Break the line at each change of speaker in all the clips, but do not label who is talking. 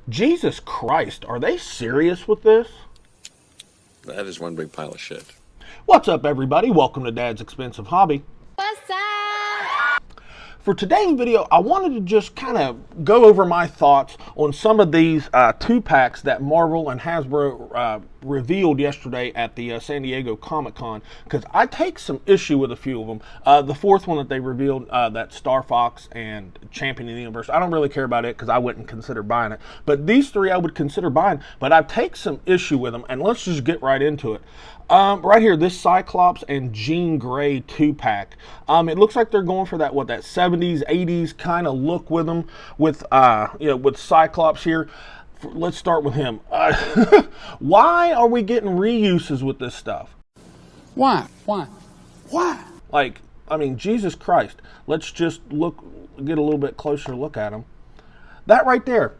Jesus Christ, are they serious with this?
That is one big pile of shit.
What's up, everybody? Welcome to Dad's Expensive Hobby.
What's up?
For today's video, I wanted to just kind of go over my thoughts on some of these two-packs that Marvel and Hasbro revealed yesterday at the San Diego Comic-Con, because I take some issue with a few of them. The fourth one that they revealed, that Star Fox and Champion of the Universe, I don't really care about it because I wouldn't consider buying it. But these three I would consider buying, but I take some issue with them, and let's just get right into it. Right here, this Cyclops and Jean Grey 2-pack. It looks like they're going for that 70s, 80s kind of look with them, with with Cyclops here. Let's start with him. Why are we getting reuses with this stuff?
Why?
Like, I mean, Jesus Christ. Let's just get a little bit closer look at him. That right there.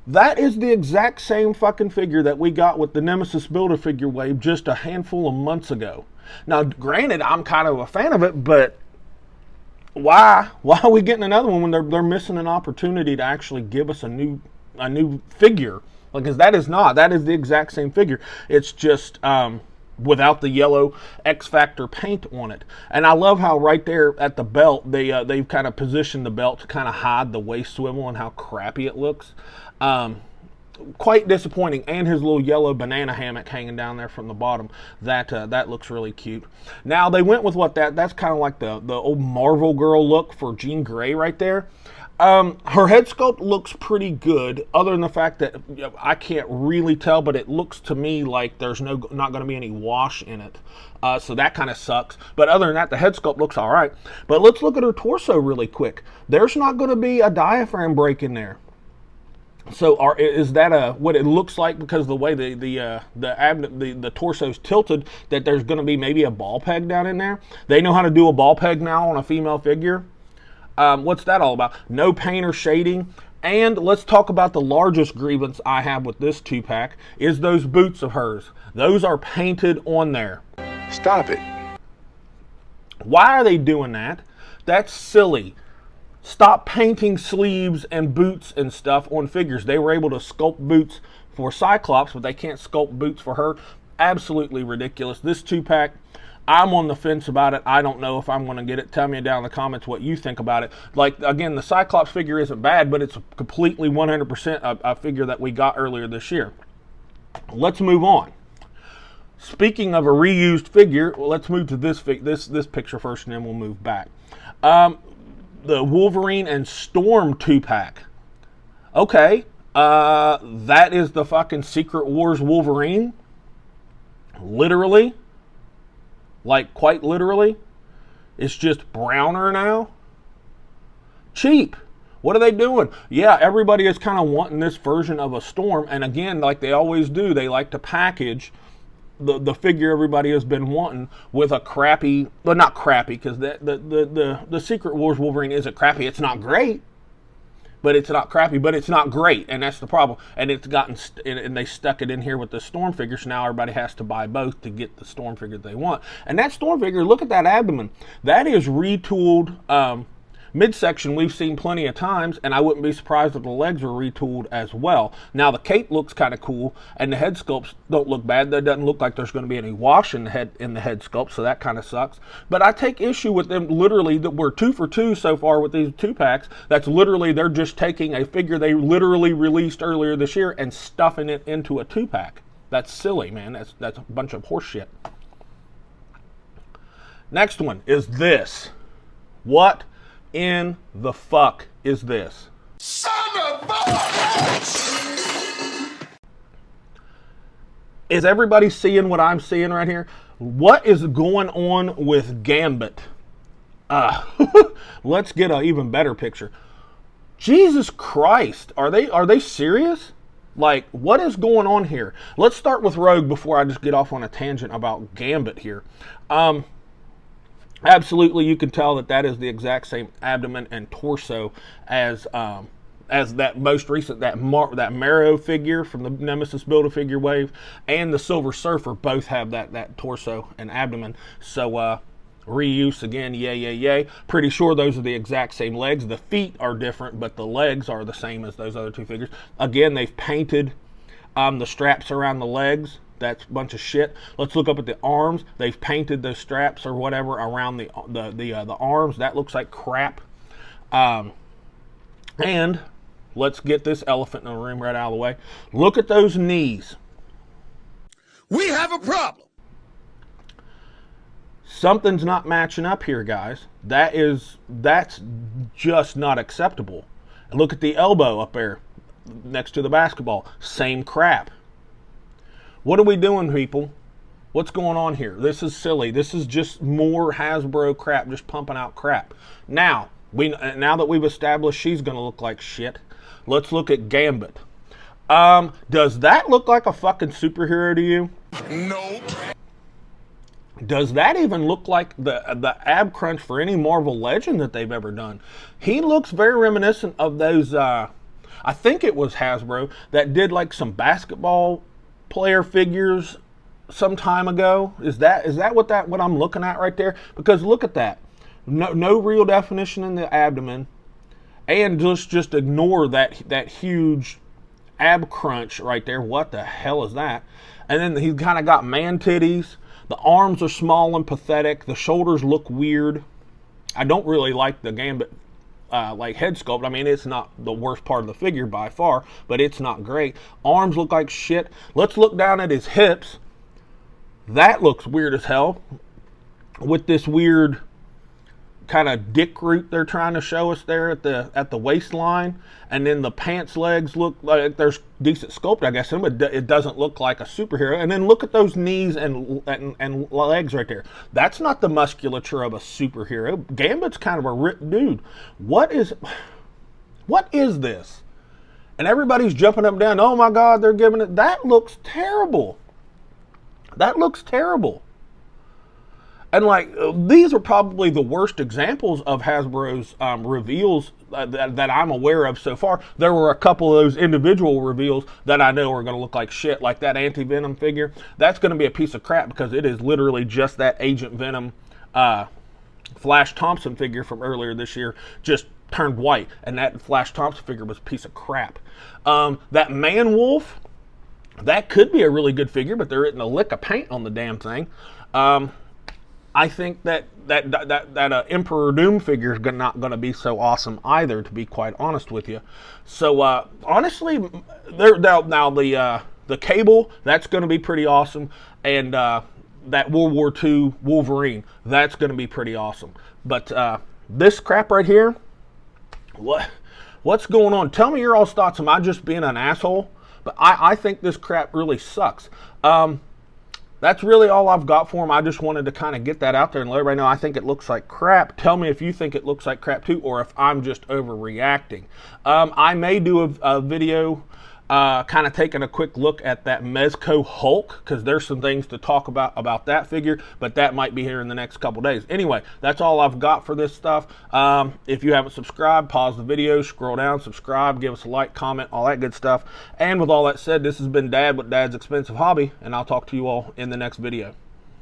That is the exact same fucking figure that we got with the Nemesis Build-A-Figure wave just a handful of months ago. Now, granted, I'm kind of a fan of it, but why are we getting another one when they're missing an opportunity to actually give us a new figure? Because that is the exact same figure. It's just without the yellow X Factor paint on it. And I love how right there at the belt they've kind of positioned the belt to kind of hide the waist swivel and how crappy it looks. Quite disappointing. And his little yellow banana hammock hanging down there from the bottom, that looks really cute. Now they went with that's kind of like the old Marvel girl look for Jean Grey right there. Her head sculpt looks pretty good, other than the fact that I can't really tell, but it looks to me like there's not going to be any wash in it. So that kind of sucks. But other than that, the head sculpt looks all right. But let's look at her torso really quick. There's not going to be a diaphragm break in there. So is that what it looks like, because of the way the torso's tilted, that there's going to be maybe a ball peg down in there? They know how to do a ball peg now on a female figure. What's that all about? No paint or shading. And let's talk about the largest grievance I have with this 2-pack is those boots of hers. Those are painted on there.
Stop it.
Why are they doing that? That's silly. Stop painting sleeves and boots and stuff on figures. They were able to sculpt boots for Cyclops, but they can't sculpt boots for her. Absolutely ridiculous. This 2-pack, I'm on the fence about it. I don't know if I'm going to get it. Tell me down in the comments what you think about it. Like, again, the Cyclops figure isn't bad, but it's completely 100% a figure that we got earlier this year. Let's move on. Speaking of a reused figure, let's move to this picture first, and then we'll move back. The Wolverine and Storm 2-pack. Okay, that is the fucking Secret Wars Wolverine. Literally. Like, quite literally. It's just browner now. Cheap. What are they doing? Yeah, everybody is kind of wanting this version of a Storm. And again, like they always do, they like to package the figure everybody has been wanting with a crappy, well, not crappy, because the Secret Wars Wolverine isn't crappy. It's not great, but it's not crappy, but it's not great, and that's the problem. And it's and they stuck it in here with the Storm figure, so now everybody has to buy both to get the Storm figure they want. And that Storm figure, look at that abdomen. That is retooled. Midsection we've seen plenty of times, and I wouldn't be surprised if the legs were retooled as well. Now the cape looks kind of cool, and the head sculpts don't look bad. That doesn't look like there's going to be any wash in the head sculpt, so that kind of sucks. But I take issue with them literally that we're 2 for 2 so far with these 2-packs. That's literally, they're just taking a figure they literally released earlier this year and stuffing it into a 2-pack. That's silly, man. That's a bunch of horse shit. Next one is this. What in the fuck is this?
Son of a bitch!
Is everybody seeing what I'm seeing right here? What is going on with Gambit? Let's get an even better picture. Jesus Christ, are they serious? Like, what is going on here? Let's start with Rogue before I just get off on a tangent about Gambit here. Absolutely, you can tell that is the exact same abdomen and torso as that most recent, that Marrow figure from the Nemesis Build-A-Figure wave, and the Silver Surfer both have that torso and abdomen. So Reuse again, yay, yay, yay. Pretty sure those are the exact same legs. The feet are different, but the legs are the same as those other two figures. Again, they've painted the straps around the legs. That's a bunch of shit. Let's look up at the arms. They've painted those straps or whatever around the arms. That looks like crap. And let's get this elephant in the room right out of the way. Look at those knees.
We have a problem.
Something's not matching up here, guys. That's just not acceptable. And look at the elbow up there next to the basketball. Same crap. What are we doing, people? What's going on here? This is silly. This is just more Hasbro crap, just pumping out crap. Now that we've established she's going to look like shit, let's look at Gambit. Does that look like a fucking superhero to you?
Nope.
Does that even look like the ab crunch for any Marvel Legend that they've ever done? He looks very reminiscent of those, I think it was Hasbro that did like some basketball player figures some time ago. Is that what I'm looking at right there? Because look at that. No real definition in the abdomen. And just ignore that huge ab crunch right there. What the hell is that? And then he's kind of got man titties. The arms are small and pathetic. The shoulders look weird. I don't really like the Gambit like head sculpt. I mean, it's not the worst part of the figure by far, but it's not great. Arms look like shit. Let's look down at his hips. That looks weird as hell with this weird kind of dick root they're trying to show us there at the waistline, and then the pants legs look like there's decent sculpt, I guess, but it doesn't look like a superhero. And then look at those knees and legs right there. That's not the musculature of a superhero. Gambit's kind of a ripped dude. What is this? And everybody's jumping up and down. Oh my God, they're giving it. That looks terrible. That looks terrible. And like, these are probably the worst examples of Hasbro's reveals that I'm aware of so far. There were a couple of those individual reveals that I know are going to look like shit, like that Anti-Venom figure. That's going to be a piece of crap because it is literally just that Agent Venom Flash Thompson figure from earlier this year just turned white, and that Flash Thompson figure was a piece of crap. That Man Wolf, that could be a really good figure, but there isn't a lick of paint on the damn thing. I think that Emperor Doom figure is not going to be so awesome either, to be quite honest with you. So honestly, the Cable, that's going to be pretty awesome, and that World War II Wolverine, that's going to be pretty awesome. But this crap right here, what's going on? Tell me your all's thoughts. Am I just being an asshole? But I think this crap really sucks. That's really all I've got for him. I just wanted to kind of get that out there and let everybody know I think it looks like crap. Tell me if you think it looks like crap too, or if I'm just overreacting. I may do a video kind of taking a quick look at that Mezco Hulk, because there's some things to talk about that figure, but that might be here in the next couple days. Anyway, that's all I've got for this stuff. If you haven't subscribed, pause the video, scroll down, subscribe, give us a like, comment, all that good stuff. And with all that said, this has been Dad with Dad's Expensive Hobby, and I'll talk to you all in the next video.